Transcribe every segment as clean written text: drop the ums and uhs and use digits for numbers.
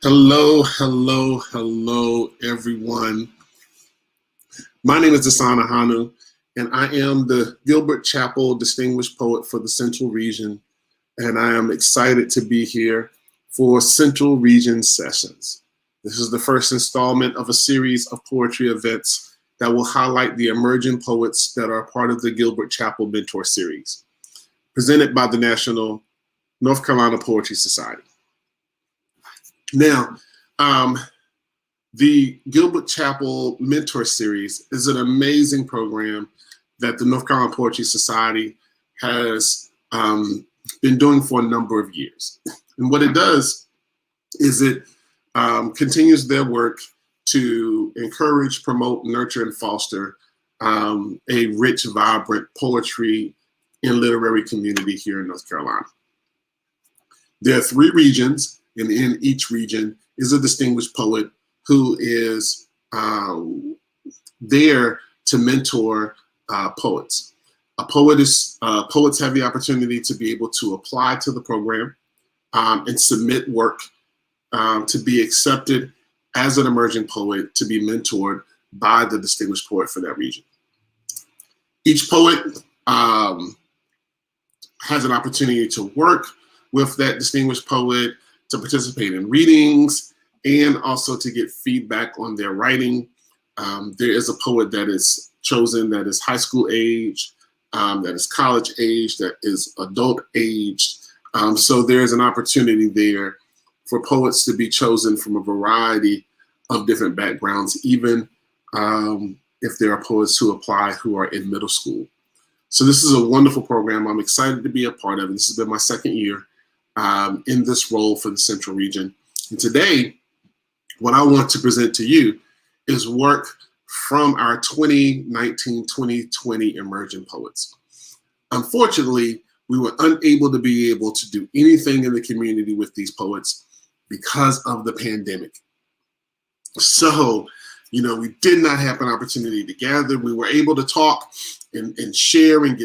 Hello, hello, hello, everyone. My name is Dasan Ahanu, and I am the Gilbert-Chapelle Distinguished Poet for the Central Region, and I am excited to be here for Central Region Sessions. This is the first installment of a series of poetry events that will highlight the emerging poets that are part of the Gilbert-Chapelle Mentor Series, presented by the National North Carolina Poetry Society. Now, the Gilbert-Chapelle Mentor Series is an amazing program that the North Carolina Poetry Society has been doing for a number of years. And what it does is it continues their work to encourage, promote, nurture, and foster a rich, vibrant poetry and literary community here in North Carolina. There are 3 regions, and in each region is a distinguished poet who is there to mentor poets. Poets have the opportunity to be able to apply to the program and submit work to be accepted as an emerging poet, to be mentored by the distinguished poet for that region. Each poet has an opportunity to work with that distinguished poet, to participate in readings, and also to get feedback on their writing. There is a poet that is chosen that is high school age, that is college age, that is adult age. So there's an opportunity there for poets to be chosen from a variety of different backgrounds, even if there are poets who apply who are in middle school. So this is a wonderful program. I'm excited to be a part of it. This has been my second year in this role for the Central Region. And today, what I want to present to you is work from our 2019-2020 emerging poets. Unfortunately, we were unable to be able to do anything in the community with these poets because of the pandemic. So, we did not have an opportunity to gather. We were able to talk and share and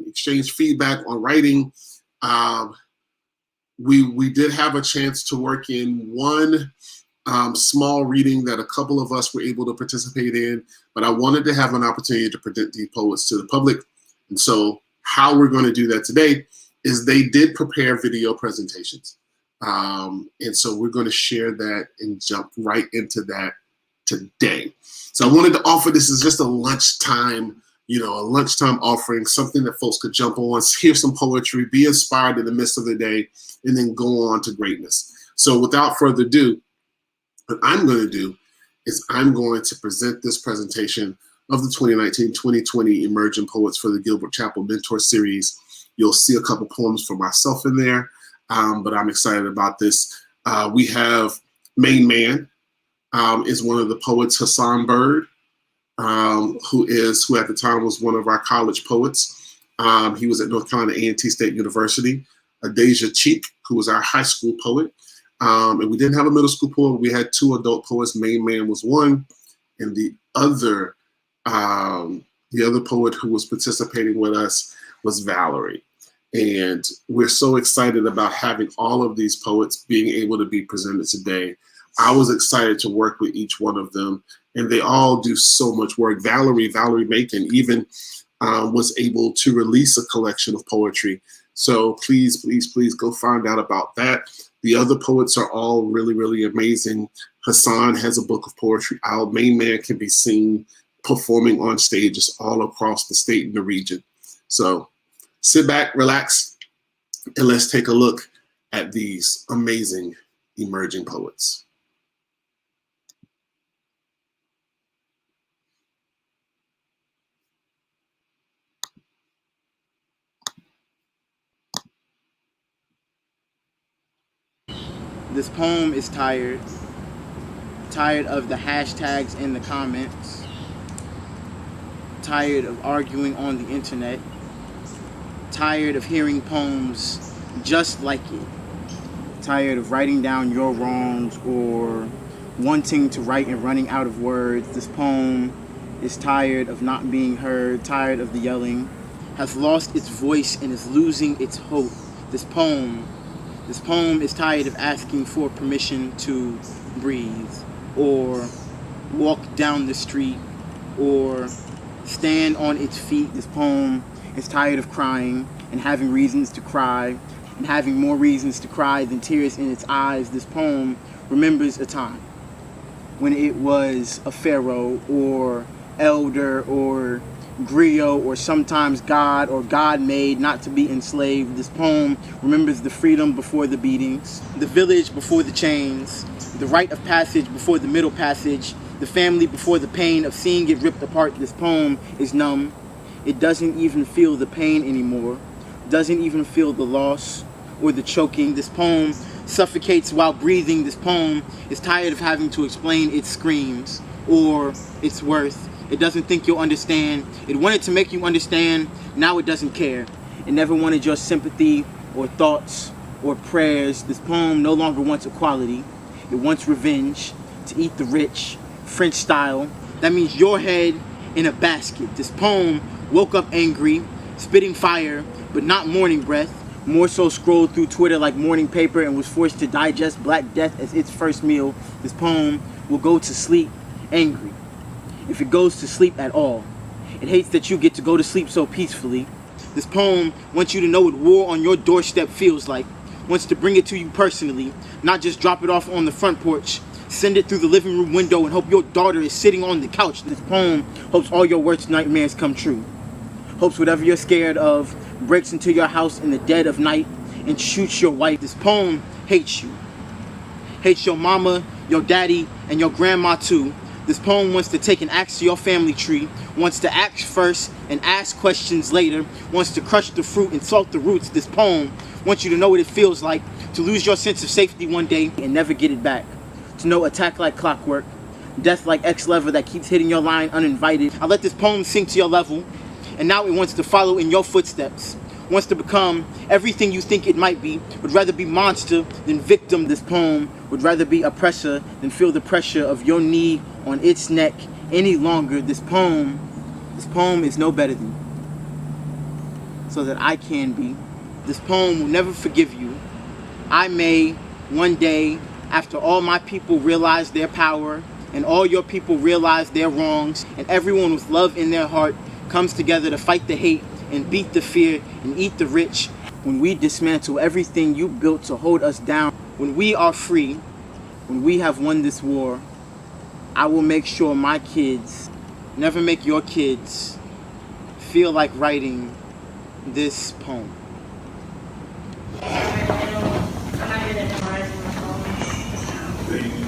exchange feedback on writing. We did have a chance to work in one small reading that a couple of us were able to participate in, but I wanted to have an opportunity to present these poets to the public. And so how we're going to do that today is they did prepare video presentations. And so we're going to share that and jump right into that today. So I wanted to offer this as just a lunchtime offering, something that folks could jump on, hear some poetry, be inspired in the midst of the day, and then go on to greatness. So without further ado, what I'm going to do is I'm going to present this presentation of the 2019-2020 Emerging Poets for the Gilbert-Chapelle Mentor Series. You'll see a couple poems for myself in there, but I'm excited about this. We have Main Man is one of the poets, Hassan Bird, who at the time was one of our college poets. He was at North Carolina A&T State University. Deja Cheek, who was our high school poet. And we didn't have a middle school poet. We had 2 adult poets. Main Man was one, and the other poet who was participating with us was Valerie. And we're so excited about having all of these poets being able to be presented today. I was excited to work with each one of them, and they all do so much work. Valerie Macon even was able to release a collection of poetry. So please, please, please go find out about that. The other poets are all really, really amazing. Hassan has a book of poetry. Our Main Man can be seen performing on stages all across the state and the region. So sit back, relax, and let's take a look at these amazing emerging poets. This poem is tired of the hashtags in the comments, tired of arguing on the internet, tired of hearing poems just like it, tired of writing down your wrongs or wanting to write and running out of words. This poem is tired of not being heard, tired of the yelling, has lost its voice and is losing its hope. This poem This poem is tired of asking for permission to breathe, or walk down the street, or stand on its feet. This poem is tired of crying and having reasons to cry, and having more reasons to cry than tears in its eyes. This poem remembers a time when it was a pharaoh or elder or griot or sometimes God or God made not to be enslaved. This poem remembers the freedom before the beatings, the village before the chains, the rite of passage before the middle passage, the family before the pain of seeing it ripped apart. This poem is numb. It doesn't even feel the pain anymore, doesn't even feel the loss or the choking. This poem suffocates while breathing. This poem is tired of having to explain its screams or its worth. It doesn't think you'll understand. It wanted to make you understand. Now it doesn't care. It never wanted your sympathy or thoughts or prayers. This poem no longer wants equality. It wants revenge, to eat the rich, French style. That means your head in a basket. This poem woke up angry, spitting fire, but not morning breath. More so scrolled through Twitter like morning paper and was forced to digest Black Death as its first meal. This poem will go to sleep angry, if it goes to sleep at all. It hates that you get to go to sleep so peacefully. This poem wants you to know what war on your doorstep feels like, wants to bring it to you personally, not just drop it off on the front porch, send it through the living room window and hope your daughter is sitting on the couch. This poem hopes all your worst nightmares come true, hopes whatever you're scared of breaks into your house in the dead of night and shoots your wife. This poem hates you, hates your mama, your daddy, and your grandma too. This poem wants to take an axe to your family tree, wants to act first and ask questions later, wants to crush the fruit and salt the roots. This poem wants you to know what it feels like to lose your sense of safety one day and never get it back, to know attack like clockwork, death like X-lever that keeps hitting your line uninvited. I let this poem sink to your level, and now it wants to follow in your footsteps, wants to become everything you think it might be, would rather be monster than victim. This poem would rather be oppressor than feel the pressure of your knee on its neck any longer. This poem is no better than you, so that I can be. This poem will never forgive you. I may one day, after all my people realize their power and all your people realize their wrongs, and everyone with love in their heart comes together to fight the hate and beat the fear and eat the rich. When we dismantle everything you built to hold us down, when we are free, when we have won this war, I will make sure my kids never make your kids feel like writing this poem.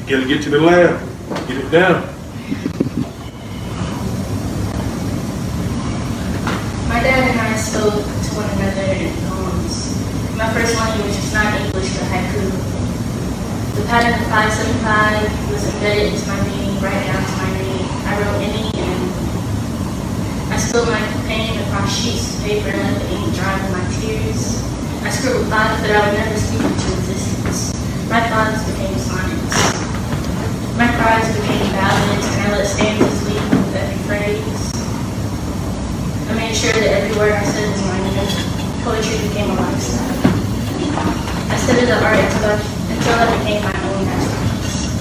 You gotta get to the lab, get it down. My dad and I spoke to one another in poems. My first language was not English but haiku. The pattern of 575 was embedded into my being right down to my name. I wrote any and I spilled my pain across sheets of paper and let the ink dry with my tears. I scribbled thoughts that I would never speak into existence. My thoughts became sonnets. My cries became ballads, and I let stanzas lead with every phrase. I made sure that every word I said was my name. Poetry became a lifestyle. I studied the art until I became my own masterpiece.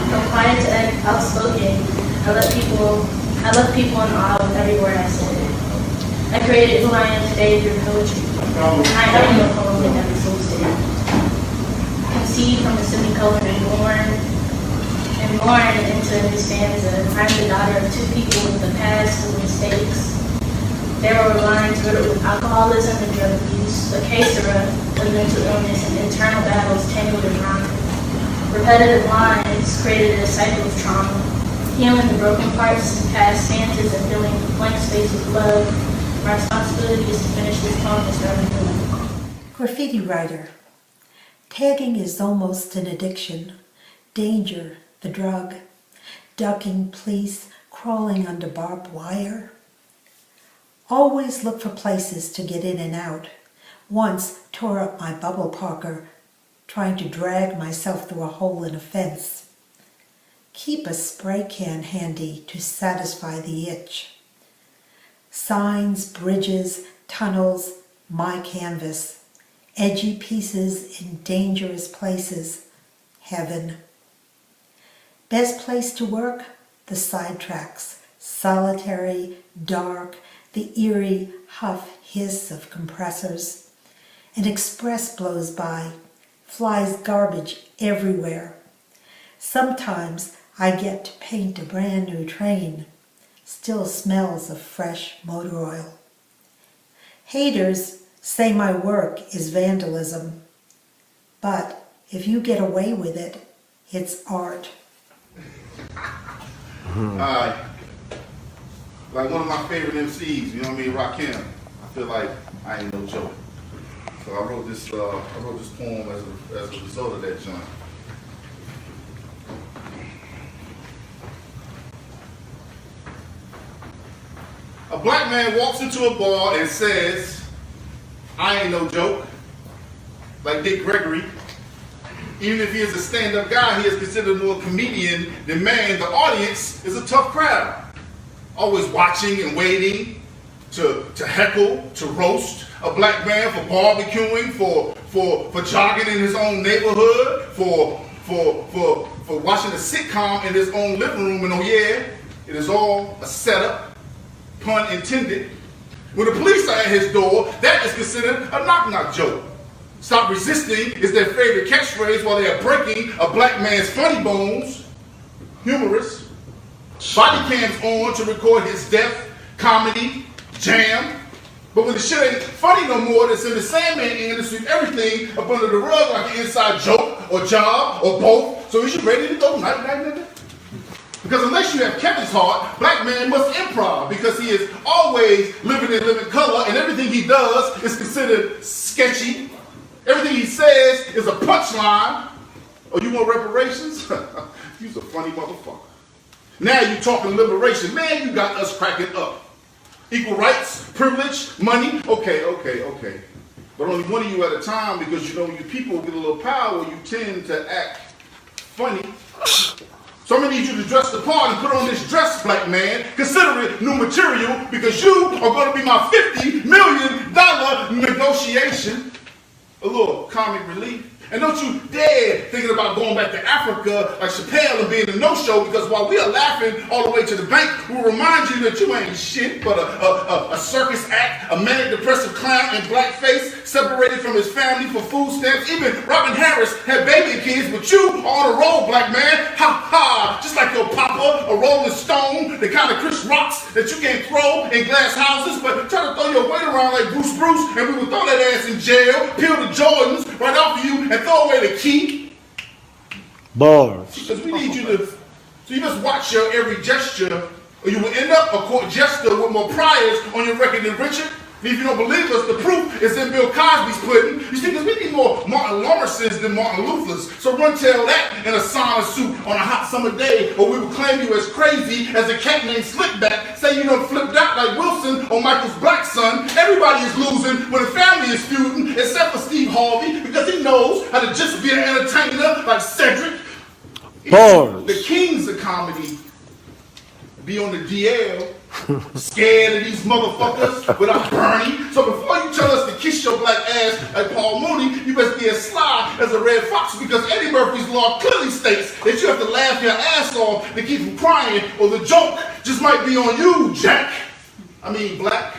From quiet to outspoken, I left people in awe with every word I said. I created who I am today through poetry. I am a poem that never seems to end. Conceived from a semicolon and born into a new stanza. I'm the daughter of two people with a past of mistakes. There were lines riddled with alcoholism and drug abuse, a caesura of mental illness and internal battles tangled and rhymed. Repetitive lines created a cycle of trauma, healing the broken parts and past stanzas and filling blank space with love. My responsibility is to finish this poem and start a new one. Graffiti writer. Tagging is almost an addiction. Danger, the drug. Ducking police, crawling under barbed wire. Always look for places to get in and out. Once tore up my bubble parker, trying to drag myself through a hole in a fence. Keep a spray can handy to satisfy the itch. Signs, bridges, tunnels, my canvas. edgy pieces in dangerous places, heaven. Best place to work? The sidetracks, solitary, dark, the eerie huff-hiss of compressors. An express blows by, flies garbage everywhere. Sometimes I get to paint a brand new train, still smells of fresh motor oil. Haters say my work is vandalism, but if you get away with it, it's art. Like one of my favorite MCs, you know what I mean, Rakim. I feel like I ain't no joke. So I wrote this poem as a result of that joint. A black man walks into a bar and says, I ain't no joke, like Dick Gregory. Even if he is a stand-up guy, he is considered more a comedian than man. The audience is a tough crowd, always watching and waiting to heckle, to roast a black man for barbecuing, for jogging in his own neighborhood, for watching a sitcom in his own living room. And oh yeah, it is all a setup, pun intended. When the police are at his door, that is considered a knock-knock joke. Stop resisting is their favorite catchphrase while they are breaking a black man's funny bones. Humorous. Body cams on to record his death, comedy, jam. But when the shit ain't funny no more, it's in the Sandman end to sweep everything up under the rug like an inside joke or job or both. So is you ready to go night, nigga? Because unless you have Kevin's heart, black man must improv because he is always living in living color and everything he does is considered sketchy. Everything he says is a punchline. Oh, you want reparations? You's a funny motherfucker. Now you talking liberation. Man, you got us cracking up. Equal rights, privilege, money. Okay. But only one of you at a time because you know you people get a little power, you tend to act funny. So I'm gonna need you to dress the part and put on this dress, black man. Consider it new material because you are gonna be my $50 million negotiation. A little comic relief. And don't you dare thinking about going back to Africa like Chappelle and being a no-show because while we are laughing all the way to the bank, we'll remind you that you ain't shit but a circus act, a manic depressive clown in blackface, separated from his family for food stamps. Even Robin Harris had baby kids, but you are on a roll, black man. Ha ha! Just like your papa, a Rolling Stone, the kind of Chris Rocks that you can't throw in glass houses, but try to throw your weight around like Bruce, and we would throw that ass in jail, peel the Jordans right off of you, and throw away the key. Bars. Because we need you to, so you must watch your every gesture, or you will end up a court jester with more priors on your record than Richard. And if you don't believe us, the proof is in Bill Cosby's pudding. You see, because we need more Martin Lawrence's than Martin Luther's. So run tell that in a sauna suit on a hot summer day, or we will claim you as crazy as a cat named Slickback. Say you done flipped out like Wilson or Michael's black son. Everybody is losing when the family is feuding, except for Steve Harvey, because he knows how to just be an entertainer like Cedric. Bars. The kings of comedy be on the DL. Scared of these motherfuckers without Bernie. So before you tell us to kiss your black ass like Paul Mooney, you best be as sly as a red fox because Eddie Murphy's Law clearly states that you have to laugh your ass off to keep from crying or the joke just might be on you, Jack. I mean, black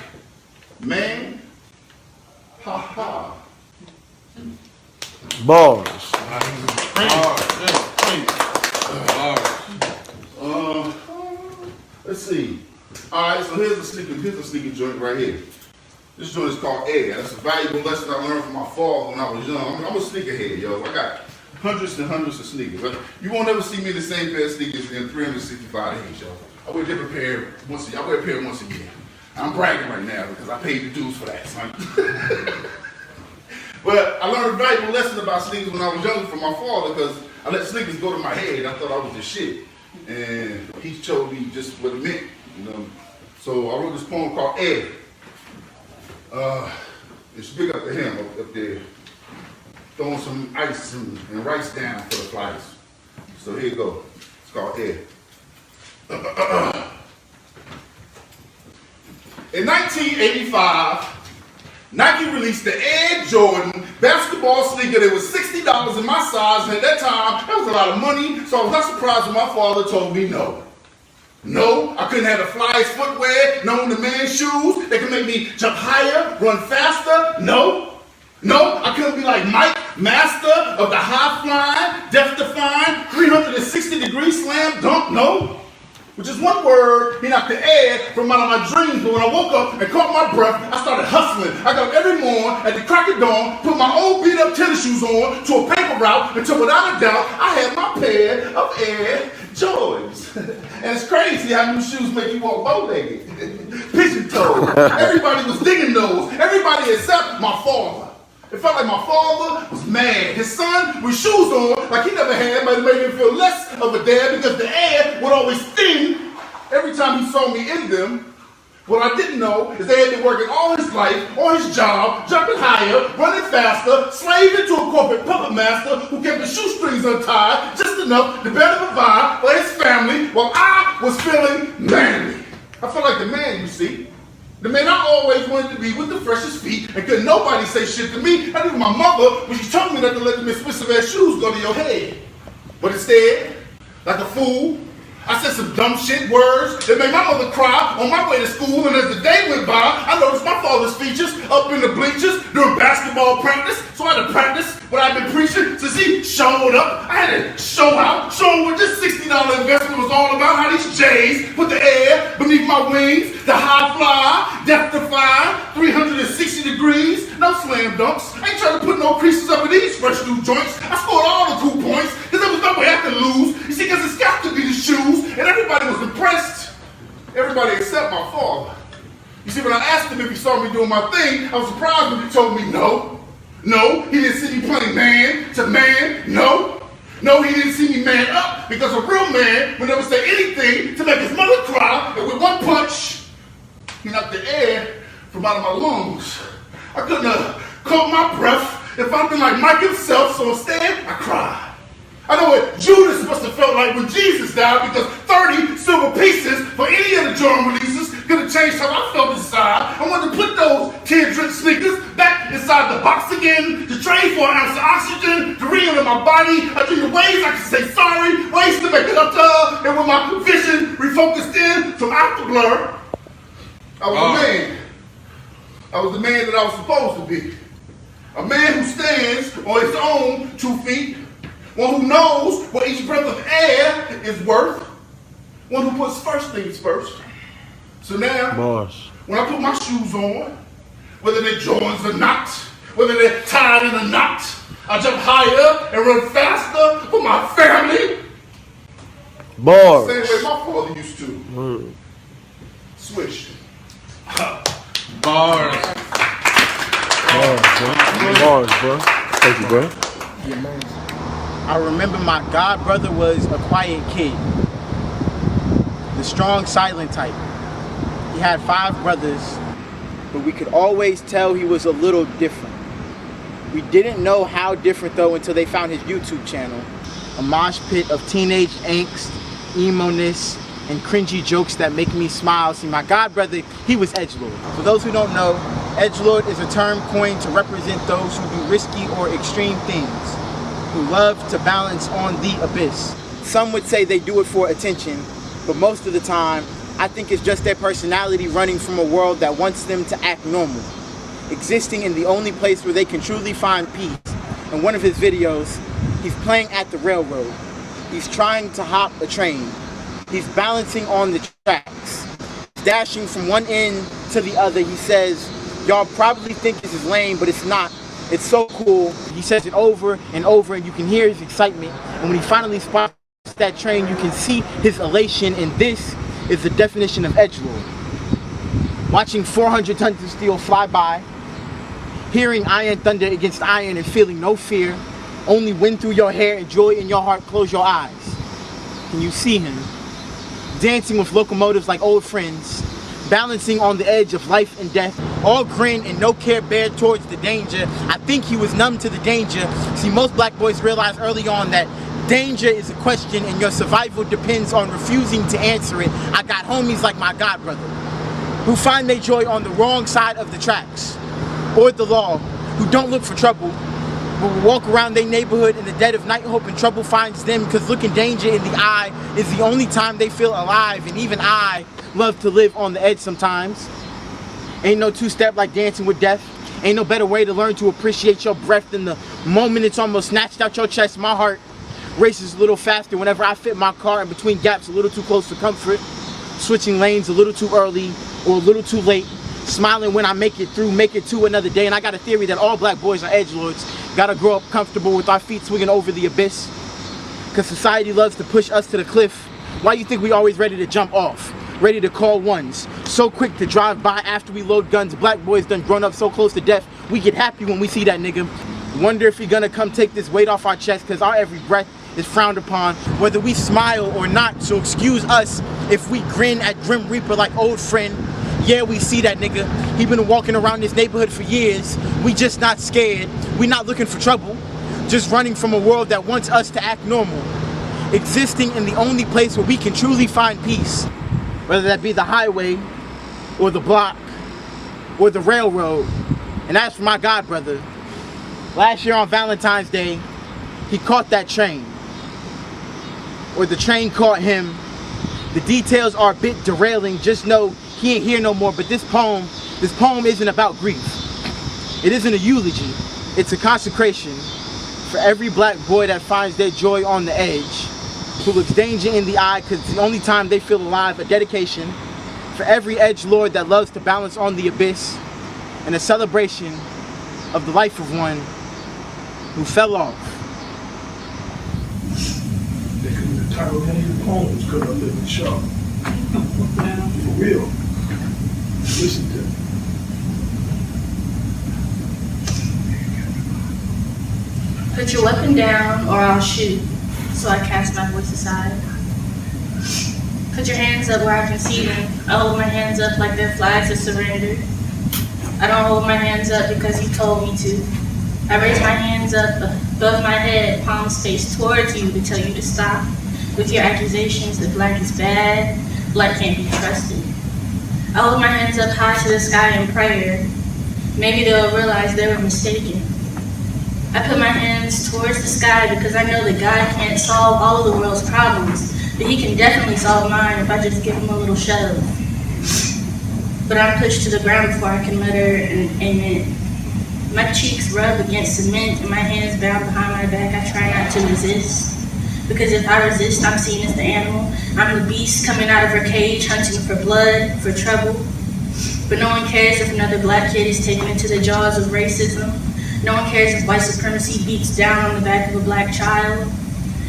man. Ha ha. Bars. Let's see. All right, so here's a sneaker joint right here. This joint is called Air. That's a valuable lesson I learned from my father when I was young. I'm a sneakerhead, yo. I got hundreds and hundreds of sneakers. But you won't ever see me in the same pair of sneakers in 365 days, yo. I wear a different pair once a year. I wear a pair once a year. I'm bragging right now because I paid the dues for that, son. But I learned a valuable lesson about sneakers when I was younger from my father because I let sneakers go to my head. I thought I was the shit. And he showed me just what it meant. You know, so I wrote this poem called Air. It's big up to him up there, throwing some ice and rice down for the flies. So here you go. It's called Air. In 1985, Nike released the Air Jordan Basketball sneaker, they was $60 in my size, and at that time, that was a lot of money, so I was not surprised when my father told me no. No, I couldn't have the flyest footwear, no demand shoes, they could make me jump higher, run faster, no. No, I couldn't be like Mike, master of the high flying, death-defying, 360-degree slam dunk, no. With just one word, he knocked the air from out of my dreams. But when I woke up and caught my breath, I started hustling. I got up every morning at the crack of dawn, put my old beat-up tennis shoes on to a paper route until without a doubt, I had my pair of Air Jordans. And it's crazy how new shoes make you walk bow-legged. Pigeon-toed. Everybody was digging those. Everybody except my father. It felt like my father was mad. His son with shoes on like he never had, but it made him feel less of a dad because the air would always sting every time he saw me in them. What I didn't know is they had been working all his life, on his job, jumping higher, running faster, slaving to a corporate puppet master who kept his shoestrings untied just enough to better provide for his family while I was feeling manly. I felt like the man, you see. The man I always wanted to be with the freshest feet, and couldn't nobody say shit to me, not even my mother, when she told me not to let them expensive ass shoes go to your head. But instead, like a fool, I said some dumb shit words that made my mother cry on my way to school, and as the day went by, I noticed my father's features up in the bleachers during basketball practice, so I had to practice what I'd been preaching since he showed up. I had to show out, show him what this $60 investment was all about, how these J's put the air beneath my wings, the high fly, death-defying, 360 degrees, no slam dunks. I ain't trying to put no creases up in these fresh new joints. I scored all the cool points, because there was no way I could lose. You see, because it's got to be the shoes, and everybody was impressed. Everybody except my father. You see, when I asked him if he saw me doing my thing, I was surprised when he told me no. No, he didn't see me playing man to man, no. No, he didn't see me man up, because a real man would never say anything to make his mother cry, and with one punch, he knocked the air from out of my lungs. I couldn't have caught my breath if I'd been like Mike himself, so instead, I cried. I know what Judas must have felt like when Jesus died, because 30 silver pieces for any of the Jordan releases could have changed how I felt inside. I wanted to put those tear-drenched sneakers back inside the box again, to trade for an ounce of oxygen, to re-enter my body. I dreamed of ways I could say sorry, ways to make it up to her, and with my vision refocused in from out the blur, I was the man. I was the man that I was supposed to be. A man who stands on his own 2 feet, one who knows what each breath of air is worth, one who puts first things first. So now, when I put my shoes on, whether they're Jordans or not, whether they're tied in a knot, I jump higher and run faster for my family. Bars. Same way my father used to. Swish. Bars. Bars, bro. Thank you, bro. I remember my god brother was a quiet kid, the strong, silent type. He had 5 brothers, but we could always tell he was a little different. We didn't know how different though until they found his YouTube channel, a mosh pit of teenage angst, emo-ness, and cringy jokes that make me smile. See, my god brother, he was edgelord. For those who don't know, edgelord is a term coined to represent those who do risky or extreme things, who love to balance on the abyss. Some would say they do it for attention, but most of the time, I think it's just their personality running from a world that wants them to act normal, existing in the only place where they can truly find peace. In one of his videos, he's playing at the railroad. He's trying to hop a train. He's balancing on the tracks, dashing from one end to the other. He says, y'all probably think this is lame, but it's not. It's so cool. He says it over and over, and you can hear his excitement. And when he finally spots that train, you can see his elation, and this is the definition of edgelord. Watching 400 tons of steel fly by, hearing iron thunder against iron and feeling no fear, only wind through your hair and joy in your heart. Close your eyes. Can you see him? Dancing with locomotives like old friends, balancing on the edge of life and death, all grin and no care bear towards the danger. I think he was numb to the danger. See, most black boys realize early on that danger is a question and your survival depends on refusing to answer it. I got homies like my god brother, who find their joy on the wrong side of the tracks, or the law, who don't look for trouble, but will walk around their neighborhood in the dead of night hoping trouble finds them, because looking danger in the eye is the only time they feel alive. And even I love to live on the edge sometimes. Ain't no two-step like dancing with death. Ain't no better way to learn to appreciate your breath than the moment it's almost snatched out your chest. My heart races a little faster whenever I fit my car in between gaps a little too close to comfort, switching lanes a little too early or a little too late, smiling when I make it through, make it to another day. And I got a theory that all black boys are edgelords. Gotta grow up comfortable with our feet swinging over the abyss, because society loves to push us to the cliff. Why you think we always ready to jump off, ready to call ones, so quick to drive by after we load guns? Black boys done grown up so close to death, we get happy when we see that nigga. Wonder if he gonna come take this weight off our chest, cause our every breath is frowned upon, whether we smile or not. So excuse us if we grin at Grim Reaper like old friend. Yeah, we see that nigga. He been walking around this neighborhood for years. We just not scared. We not looking for trouble. Just running from a world that wants us to act normal. Existing in the only place where we can truly find peace. Whether that be the highway, or the block, or the railroad. And as for my god brother, last year on Valentine's Day, he caught that train. Or the train caught him. The details are a bit derailing. Just know he ain't here no more. But this poem isn't about grief. It isn't a eulogy. It's a consecration for every black boy that finds their joy on the edge, who looks danger in the eye because it's the only time they feel alive. A dedication for every edgelord that loves to balance on the abyss, and a celebration of the life of one who fell off. They couldn't have titled any of the poems, could have lived in show. For real. Listen to me. Put your weapon down or I'll shoot. So I cast my voice aside. Put your hands up where I can see them. I hold my hands up like they're flags of surrender. I don't hold my hands up because you told me to. I raise my hands up above my head, palms faced towards you to tell you to stop with your accusations that black is bad, black can't be trusted. I hold my hands up high to the sky in prayer. Maybe they'll realize they were mistaken. I put my hands towards the sky because I know that God can't solve all of the world's problems, but he can definitely solve mine if I just give him a little shove. But I'm pushed to the ground before I can mutter an amen. My cheeks rub against cement and my hands bound behind my back. I try not to resist, because if I resist, I'm seen as the animal. I'm the beast coming out of her cage, hunting for blood, for trouble. But no one cares if another black kid is taken into the jaws of racism. No one cares if white supremacy beats down on the back of a black child.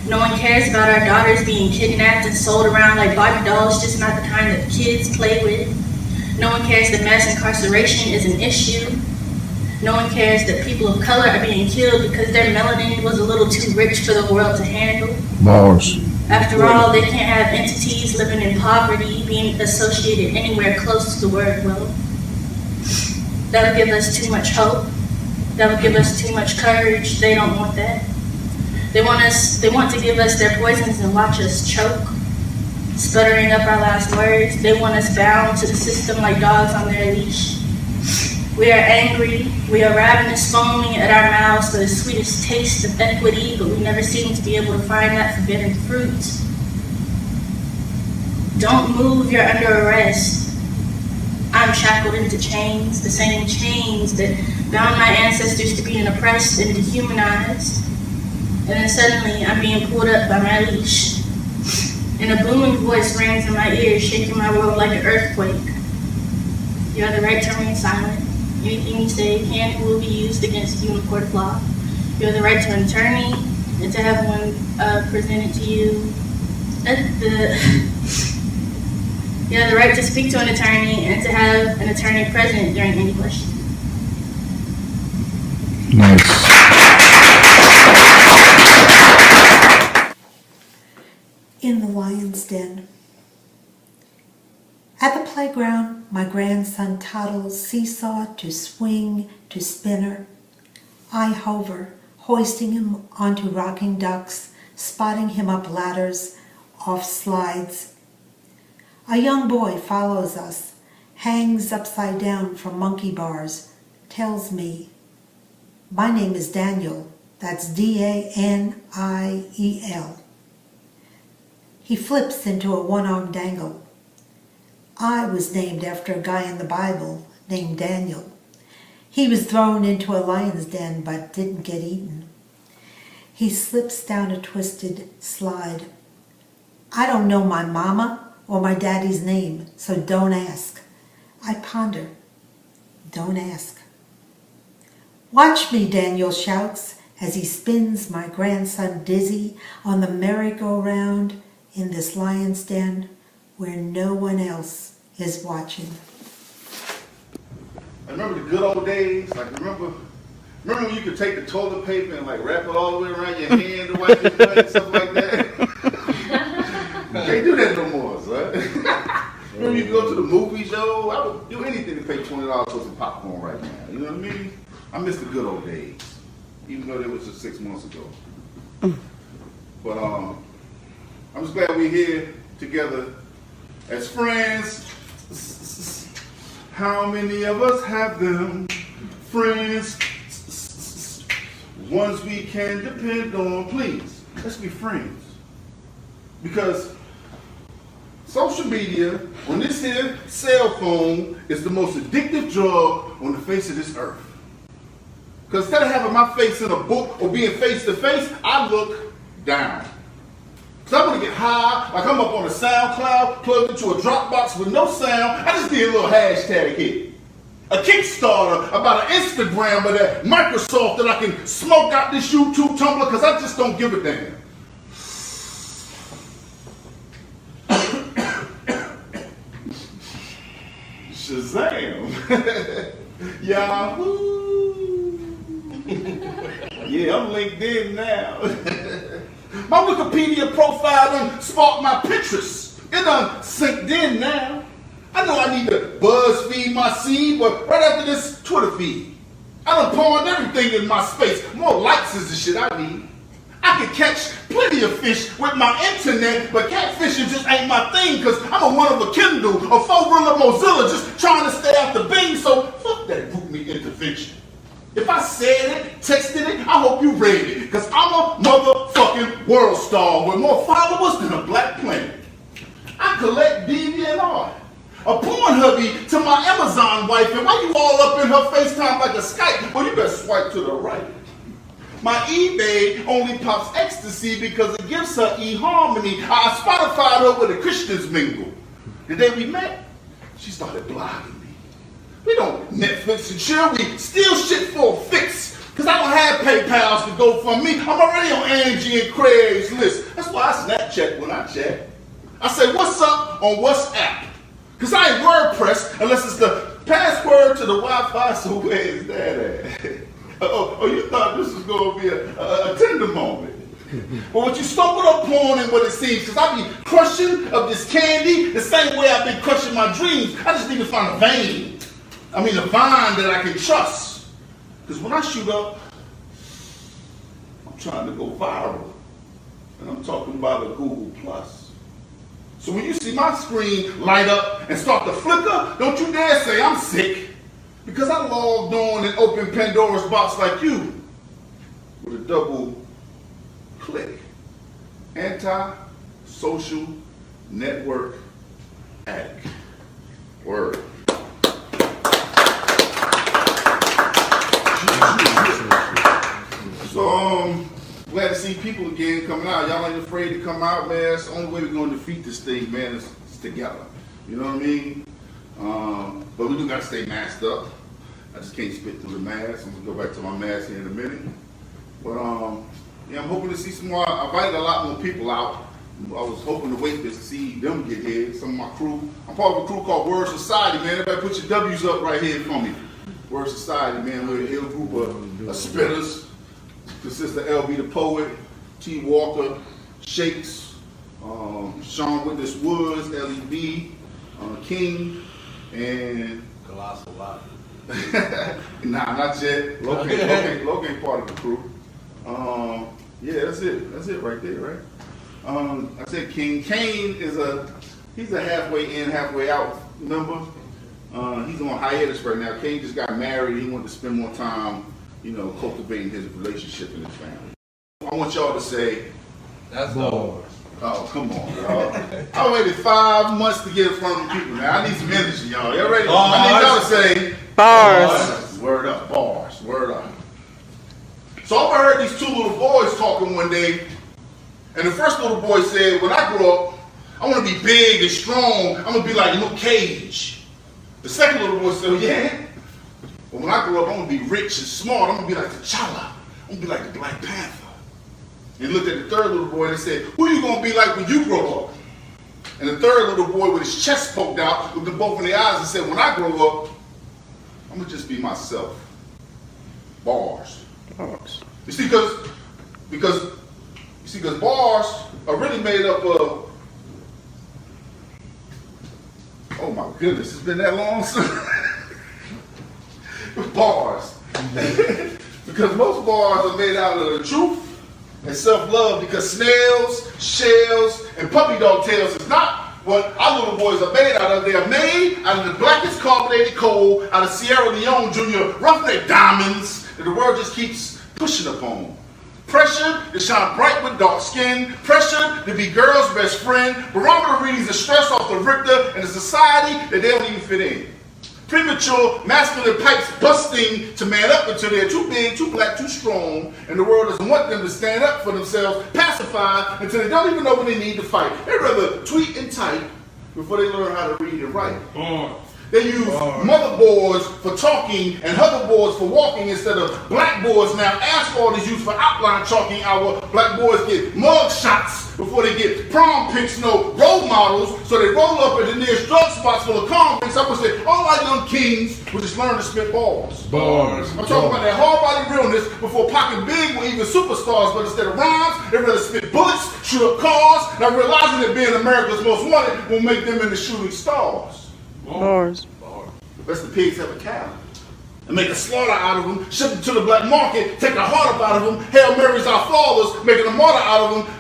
No one cares about our daughters being kidnapped and sold around like Barbie dolls, just not the kind that kids play with. No one cares that mass incarceration is an issue. No one cares that people of color are being killed because their melanin was a little too rich for the world to handle. Bars. After all, they can't have entities living in poverty being associated anywhere close to the word wealth. That would give us too much hope. That would give us too much courage. They don't want that. They want to give us their poisons and watch us choke, sputtering up our last words. They want us bound to the system like dogs on their leash. We are angry. We are ravenous, foaming at our mouths for the sweetest taste of equity, but we never seem to be able to find that forbidden fruit. Don't move, you're under arrest. I'm shackled into chains, the same chains that bound my ancestors to being oppressed and dehumanized. And then suddenly, I'm being pulled up by my leash. And a booming voice rings in my ears, shaking my world like an earthquake. You have the right to remain silent. Anything you say can and will be used against you in a court of law. You have the right to an attorney and to have one presented to you. You have the right to speak to an attorney and to have an attorney present during any question. Nice. In the lion's den. At the playground, my grandson toddles seesaw to swing to spinner. I hover, hoisting him onto rocking ducks, spotting him up ladders, off slides. A young boy follows us, hangs upside down from monkey bars, tells me, "My name is Daniel, That's Daniel. He flips into a one-armed dangle. I was named after a guy in the Bible named Daniel. He was thrown into a lion's den but didn't get eaten. He slips down a twisted slide. I don't know my mama or my daddy's name, so don't ask. I ponder. Don't ask. Watch me, Daniel shouts as he spins my grandson dizzy on the merry-go-round in this lion's den where no one else is watching. I remember the good old days. Like remember when you could take the toilet paper and like wrap it all the way around your hand to wipe your butt and stuff like that? You can't do that no more, son. Remember you could go to the movies, yo? I would do anything to pay $20 for some popcorn right now. You know what I mean? I miss the good old days, even though it was just 6 months ago. But I'm just glad we're here together as friends. How many of us have them? Friends, ones we can depend on. Please, let's be friends. Because social media, on this here cell phone, is the most addictive drug on the face of this earth. Because instead of having my face in a book or being face to face, I look down. Because I want to get high, like I'm up on a SoundCloud, plugged into a Dropbox with no sound. I just need a little hashtag hit. A Kickstarter about an Instagram or that Microsoft that I can smoke out this YouTube tumbler because I just don't give a damn. Shazam. Yahoo. Yeah, I'm LinkedIn now. My Wikipedia profile done sparked my Pinterest. It done synced in now. I know I need to BuzzFeed my seed, but right after this, Twitter feed. I done pawned everything in my space. More likes is the shit I need. I can catch plenty of fish with my internet, but catfishing just ain't my thing, because I'm a one of a Kindle, a four-riller Mozilla, just trying to stay out the Bing, so fuck that group me intervention. If I said it, texted it, I hope you read it, because I'm a motherfucking world star with more followers than a black planet. I collect DeviantArt, a porn hubby to my Amazon wife, and why you all up in her FaceTime like a Skype? Well, you better swipe to the right. My eBay only pops ecstasy because it gives her eHarmony. I Spotify'd her with a Christians mingle. The day we met, she started blogging me. We don't Netflix and chill, we steal shit for a fix. Because I don't have PayPals to go for me. I'm already on Angie and Craig's list. That's why I Snapchat when I chat. I say, what's up on WhatsApp? Because I ain't WordPress unless it's the password to the Wi-Fi, so where is that at? Oh, you thought this was going to be a tender moment. But what you stumbled upon and what it seems, because I be crushing of this candy the same way I've been crushing my dreams. I just need to find a vine that I can trust. Because when I shoot up, I'm trying to go viral. And I'm talking about a Google Plus. So when you see my screen light up and start to flicker, don't you dare say I'm sick. Because I logged on and opened Pandora's box like you with a double click. Anti-social network addict. Word. So, glad to see people again coming out. Y'all ain't afraid to come out, man. It's the only way we're going to defeat this thing, man, is together. You know what I mean? But we do got to stay masked up. I just can't spit through the mask. I'm going to go back to my mask here in a minute. But, yeah, I'm hoping to see some more. I invited a lot more people out. I was hoping to wait to see them get here, some of my crew. I'm part of a crew called Word Society, man. Everybody put your W's up right here for me. Word Society, man. We're a hill group of spitters. Consists of LB the Poet, T. Walker, Shakes, Sean Witness Woods, LEB, King, and Colossal Lot. Nah, not yet. Logan part of the crew. Yeah, that's it. That's it right there, right? I said King. Kane is he's a halfway in, halfway out member. He's on hiatus right now. Kane just got married. He wanted to spend more time cultivating his relationship in his family. I want y'all to say, that's bars. Oh, come on, y'all. I waited 5 months to get in front of the people, man. I need some energy, y'all. Y'all ready? Bars. I need y'all to say, Bars. Word up, bars, word up. So I overheard these 2 little boys talking one day, and the first little boy said, when I grow up, I want to be big and strong. I'm going to be like Luke Cage. The second little boy said, yeah. But when I grow up, I'm going to be rich and smart. I'm going to be like T'Challa. I'm going to be like the Black Panther. And he looked at the third little boy and said, who are you going to be like when you grow up? And the third little boy with his chest poked out, looked them both in the eyes and said, when I grow up, I'm going to just be myself. Bars. Bars. You see, because bars are really made up of, oh my goodness, it's been that long since. Bars. Because most bars are made out of the truth and self-love, because snails, shells, and puppy dog tails is not what our little boys are made out of. They are made out of the blackest carbonated coal out of Sierra Leone, Junior, roughneck diamonds that the world just keeps pushing upon. Pressure to shine bright with dark skin. Pressure to be girls' best friend. Barometer readings of stress off the Richter in a society that they don't even fit in. Premature masculine pipes busting to man up until they're too big, too black, too strong, and the world doesn't want them to stand up for themselves, pacified until they don't even know when they need to fight. They'd rather tweet and type before they learn how to read and write. They use motherboards for talking and hoverboards for walking instead of blackboards. Now asphalt is used for outline chalking. Our black boys get mug shots before they get prom pics, no role models, so they roll up at the nearest drug spots full of convicts. I would say all our young kings would just learn to spit balls. Bars. I'm talking about that hard body realness before Pac and Big were even superstars, but instead of rhymes, they'd rather spit bullets, shoot up cars, not realizing that being America's most wanted will make them into shooting stars. Bars. Lest the pigs have a cow. And make a slaughter out of them, ship them to the black market, take the heart up out of them, Hail Marys our fathers, making a martyr out of them.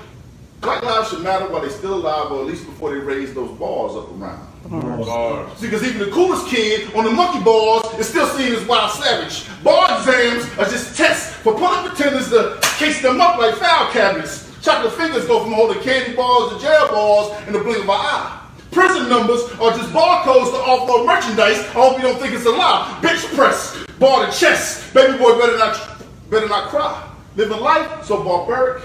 Black lives should matter while they're still alive, or at least before they raise those bars up around. Bars. See, because even the coolest kid on the monkey bars is still seen as wild savage. Bar exams are just tests for pulling pretenders to case them up like file cabinets. Chocolate fingers go from holding candy bars to jail bars in the blink of an eye. Prison numbers are just barcodes to offload merchandise. I hope you don't think it's a lie. Bench press, bar to chest. Baby boy better not cry. Living life so barbaric,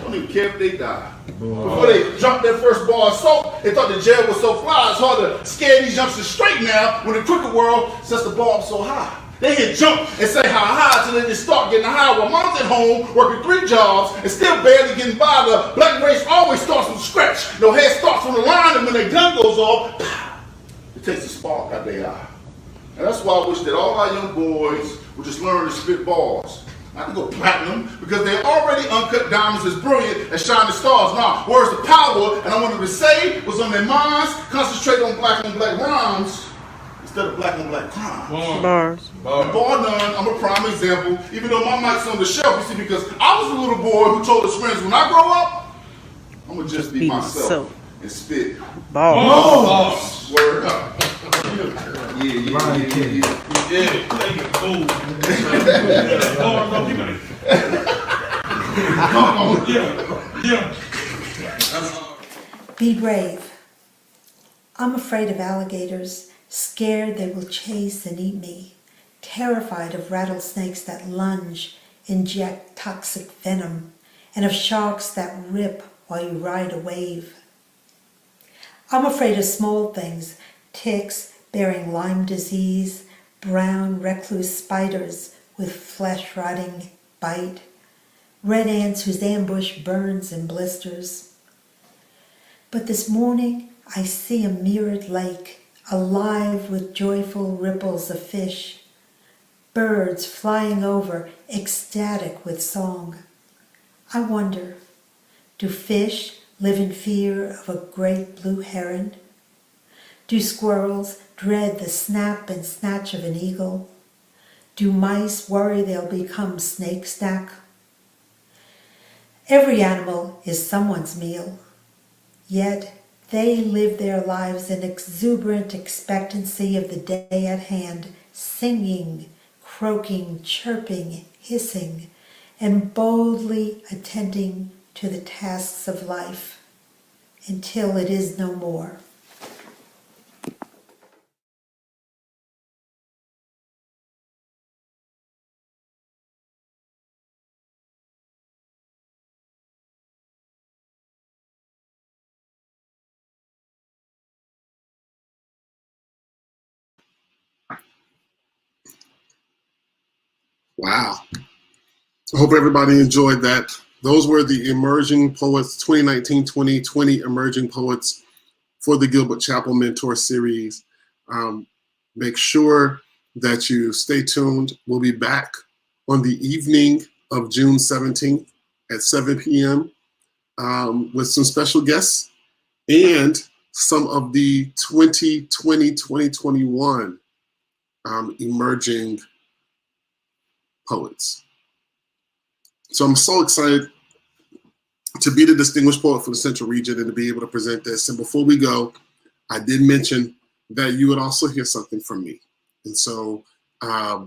don't even care if they die. Before they jumped their first bar of soap, they thought the jail was so fly. It's hard to scare these youngsters straight now when the crooked world sets the bar up so high. They hit jump and say how high till they just start getting high. While mom's at home working 3 jobs and still barely getting by. The black race always starts from scratch. No head starts from the line, and when their gun goes off, it takes the spark out their eye. And that's why I wish that all our young boys would just learn to spit bars. Not to go platinum, because they're already uncut diamonds as brilliant as shining stars. Now, where's the power? And I want them to say what's on their minds, concentrate on black rhymes instead of black on black crime. Bars. And bar none, I'm a prime example, even though my mic's on the shelf, you see, because I was a little boy who told his friends, when I grow up, I'm going to just be myself and spit. Bars. Word up. Be brave. I'm afraid of alligators, scared they will chase and eat me, terrified of rattlesnakes that lunge, inject toxic venom, and of sharks that rip while you ride a wave. I'm afraid of small things, ticks bearing Lyme disease, brown recluse spiders with flesh-rotting bite, red ants whose ambush burns and blisters. But this morning I see a mirrored lake, alive with joyful ripples of fish, birds flying over, ecstatic with song. I wonder, do fish live in fear of a great blue heron? Do squirrels dread the snap and snatch of an eagle? Do mice worry they'll become snake snack? Every animal is someone's meal, yet they live their lives in exuberant expectancy of the day at hand, singing, croaking, chirping, hissing, and boldly attending to the tasks of life until it is no more. Wow. I hope everybody enjoyed that. Those were the Emerging Poets 2019-2020 Emerging Poets for the Gilbert-Chapelle Mentor Series. Make sure that you stay tuned. We'll be back on the evening of June 17th at 7 p.m. With some special guests and some of the 2020-2021 emerging poets. So I'm so excited to be the distinguished poet for the Central Region and to be able to present this. And before we go, I did mention that you would also hear something from me. And so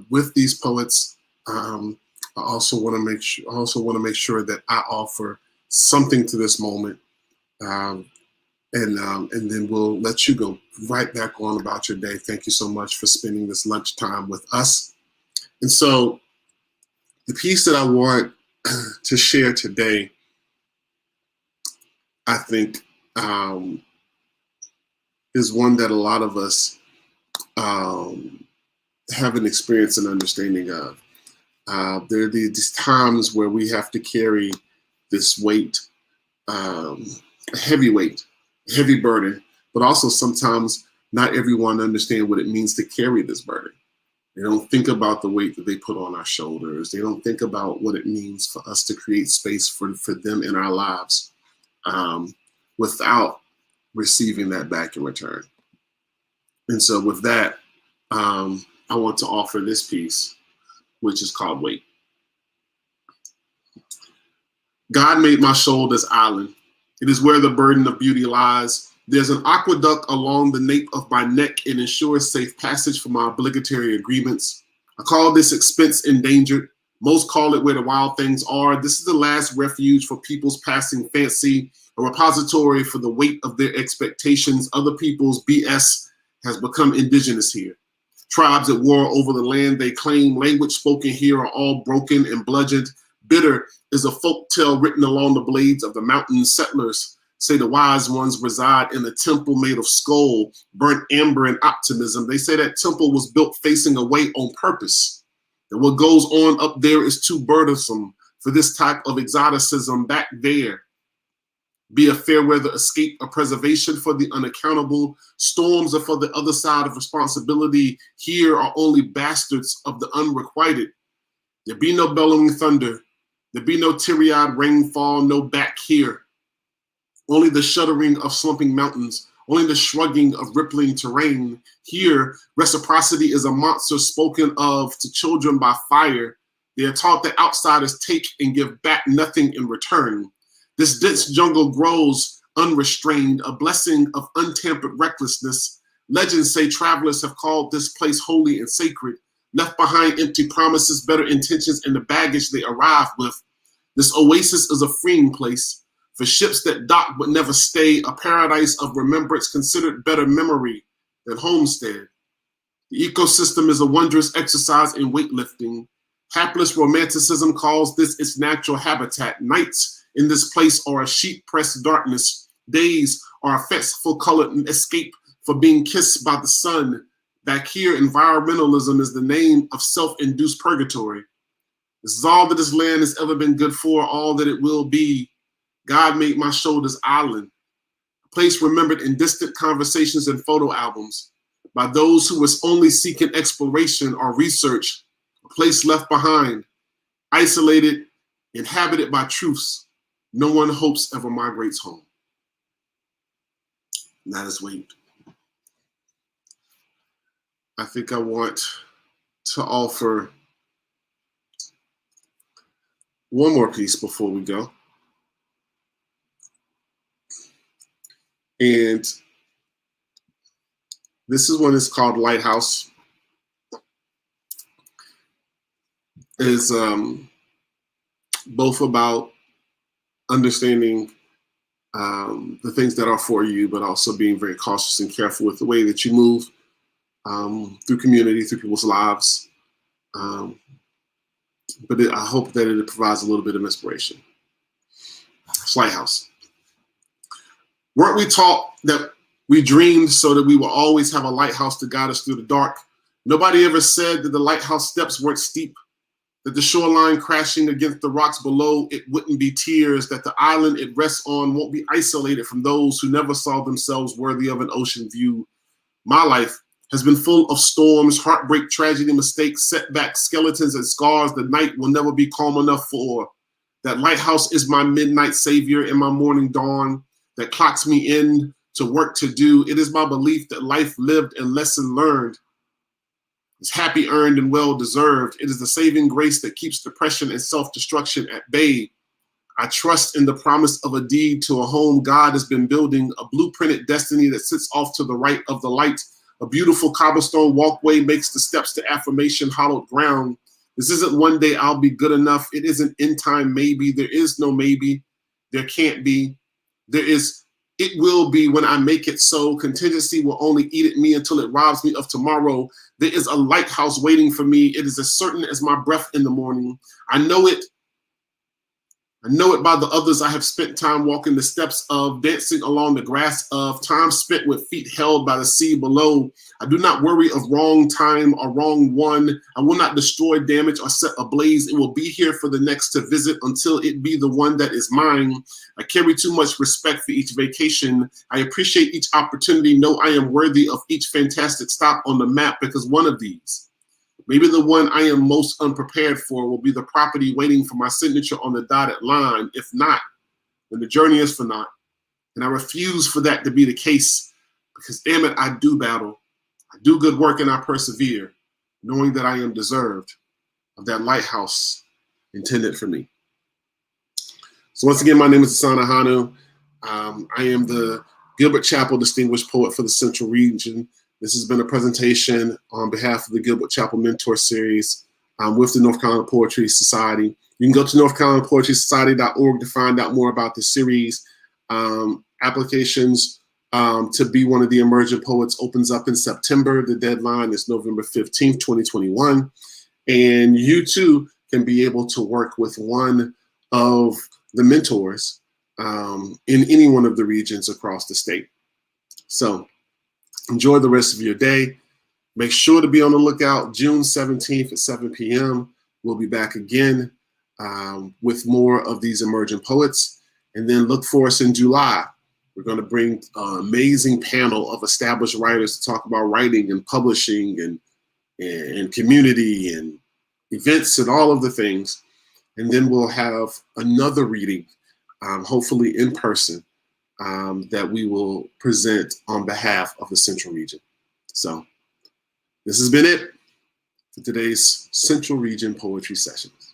with these poets, I also want to make sure that I offer something to this moment. And then we'll let you go right back on about your day. Thank you so much for spending this lunchtime with us. And so the piece that I want to share today, I think, is one that a lot of us have an experience and understanding of. There are these times where we have to carry this weight, a heavy weight, a heavy burden, but also sometimes not everyone understands what it means to carry this burden. They don't think about the weight that they put on our shoulders. They don't think about what it means for us to create space for them in our lives without receiving that back in return. And so with that, I want to offer this piece, which is called Weight. God made my shoulders island. It is where the burden of beauty lies. There's an aqueduct along the nape of my neck and ensures safe passage for my obligatory agreements. I call this expense endangered. Most call it where the wild things are. This is the last refuge for people's passing fancy, a repository for the weight of their expectations. Other people's BS has become indigenous here. Tribes at war over the land they claim, language spoken here are all broken and bludgeoned. Bitter is a folk tale written along the blades of the mountain. Settlers say the wise ones reside in a temple made of skull, burnt amber and optimism. They say that temple was built facing away on purpose. And what goes on up there is too burdensome for this type of exoticism back there. Be a fair weather escape, a preservation for the unaccountable. Storms are for the other side of responsibility. Here are only bastards of the unrequited. There be no bellowing thunder. There be no teary-eyed rainfall, no back here. Only the shuddering of slumping mountains, only the shrugging of rippling terrain. Here, reciprocity is a monster spoken of to children by fire. They are taught that outsiders take and give back nothing in return. This dense jungle grows unrestrained, a blessing of untampered recklessness. Legends say travelers have called this place holy and sacred, left behind empty promises, better intentions, and the baggage they arrive with. This oasis is a freeing place for ships that dock but never stay, a paradise of remembrance considered better memory than homestead. The ecosystem is a wondrous exercise in weightlifting. Hapless romanticism calls this its natural habitat. Nights in this place are a sheet-pressed darkness. Days are a fanciful colored escape for being kissed by the sun. Back here, environmentalism is the name of self-induced purgatory. This is all that this land has ever been good for, all that it will be. God made my shoulders island, a place remembered in distant conversations and photo albums by those who was only seeking exploration or research, a place left behind, isolated, inhabited by truths no one hopes ever migrates home. And that is Weight. I think I want to offer one more piece before we go. And this is one that's called Lighthouse. is both about understanding the things that are for you, but also being very cautious and careful with the way that you move through community, through people's lives. But I hope that it provides a little bit of inspiration. Lighthouse. Weren't we taught that we dreamed so that we will always have a lighthouse to guide us through the dark? Nobody ever said that the lighthouse steps weren't steep, that the shoreline crashing against the rocks below it wouldn't be tears, that the island it rests on won't be isolated from those who never saw themselves worthy of an ocean view. My life has been full of storms, heartbreak, tragedy, mistakes, setbacks, skeletons, and scars the night will never be calm enough for. That lighthouse is my midnight savior and my morning dawn that clocks me in to work to do. It is my belief that life lived and lesson learned is happy earned and well deserved. It is the saving grace that keeps depression and self-destruction at bay. I trust in the promise of a deed to a home God has been building, a blueprinted destiny that sits off to the right of the light. A beautiful cobblestone walkway makes the steps to affirmation hollowed ground. This isn't one day I'll be good enough. It isn't in time maybe. There is no maybe. There can't be. There is, it will be when I make it so. Contingency will only eat at me until it robs me of tomorrow. There is a lighthouse waiting for me. It is as certain as my breath in the morning. I know it by the others I have spent time walking the steps of, dancing along the grass of, time spent with feet held by the sea below. I do not worry of wrong time or wrong one. I will not destroy, damage, or set ablaze. It will be here for the next to visit until it be the one that is mine. I carry too much respect for each vacation. I appreciate each opportunity. Know I am worthy of each fantastic stop on the map because one of these, maybe the one I am most unprepared for, will be the property waiting for my signature on the dotted line. If not, then the journey is for naught. And I refuse for that to be the case because, damn it, I do battle. I do good work and I persevere, knowing that I am deserved of that lighthouse intended for me. So once again, my name is Dasan Ahanu. I am the Gilbert-Chapelle Distinguished Poet for the Central Region. This has been a presentation on behalf of the Gilbert-Chapelle Mentor Series with the North Carolina Poetry Society. You can go to northcarolinapoetrysociety.org to find out more about the series. Applications to be one of the emerging poets opens up in September. The deadline is November 15th, 2021. And you too can be able to work with one of the mentors in any one of the regions across the state. So enjoy the rest of your day. Make sure to be on the lookout. June 17th at 7 p.m. We'll be back again with more of these emerging poets. And then look for us in July. We're going to bring an amazing panel of established writers to talk about writing and publishing and community and events and all of the things. And then we'll have another reading, hopefully in person, that we will present on behalf of the Central Region. So this has been it for today's Central Region Poetry Sessions.